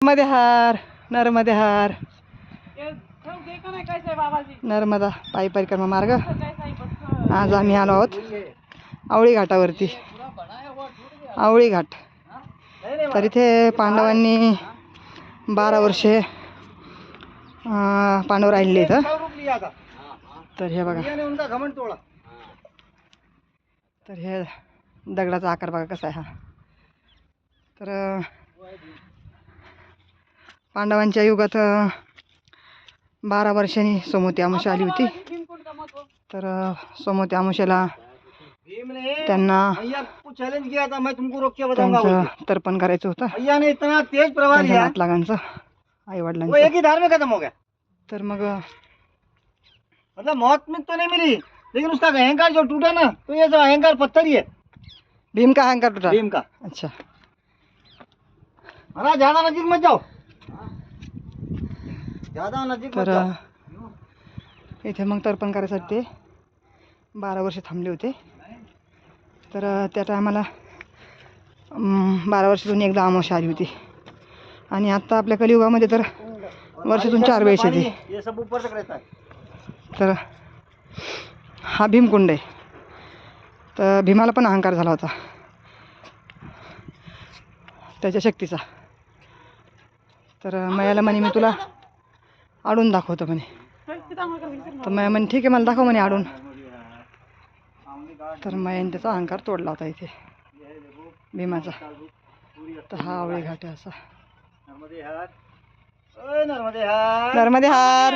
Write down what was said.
नर्मदे हार, नर्मदे हार, नर्मदा पायी परिक्रमा मार्ग. आज आम्ही आलो आहोत आवळी घाटावरती. आवळी घाट. तर इथे पांडवांनी 12 वर्षे पांडव राहिले इथं. तर हे बघा, तर हे दगडाचा आकार बघा कसा आहे हा. तर पांडवांच्या युगात 12 वर्षांनी सोमवती अमावस्या आली होती. तर सोमवती अमावस्येला त्यांना त्यांचं तर्पण करायचं होतं त्यांच्या नातलागांचं, आई वडिलांचं. तर मग मतलब मौत में तो नहीं मिली, लेकिन उसका अहंकार जो टूटा ना, तो ये जो अहंकार पत्थर ही है. भीम का अहंकार टूटा. भीम का. अच्छा. महाराज ज्यादा नजीक मत जाओ, ज्यादा नजीक मत जाओ. इथे मग तर्पण करायसाठी 12 वर्ष थांबले होते. तर त्या टायमाला 12 वर्षातून एकदा अमावस्या आली होती. आणि आता आपल्या कलियुगामध्ये तर वर्षातून 4 वेळेस येते. तर हा भीमकुंड आहे. तर भीमाला पण अहंकार झाला होता त्याच्या शक्तीचा. तर मयाला म्हणे मी तुला आडून दाखवतो म्हणे. तर मया म्हणे ठीक आहे मला दाखव म्हणे आडून. तर मयाने त्याचा अहंकार तोडला होता इथे भीमाचा. तर हा आवळी घाट आहे असा. नर्मदे हार, नर्मदे हार, नर्मदे हार.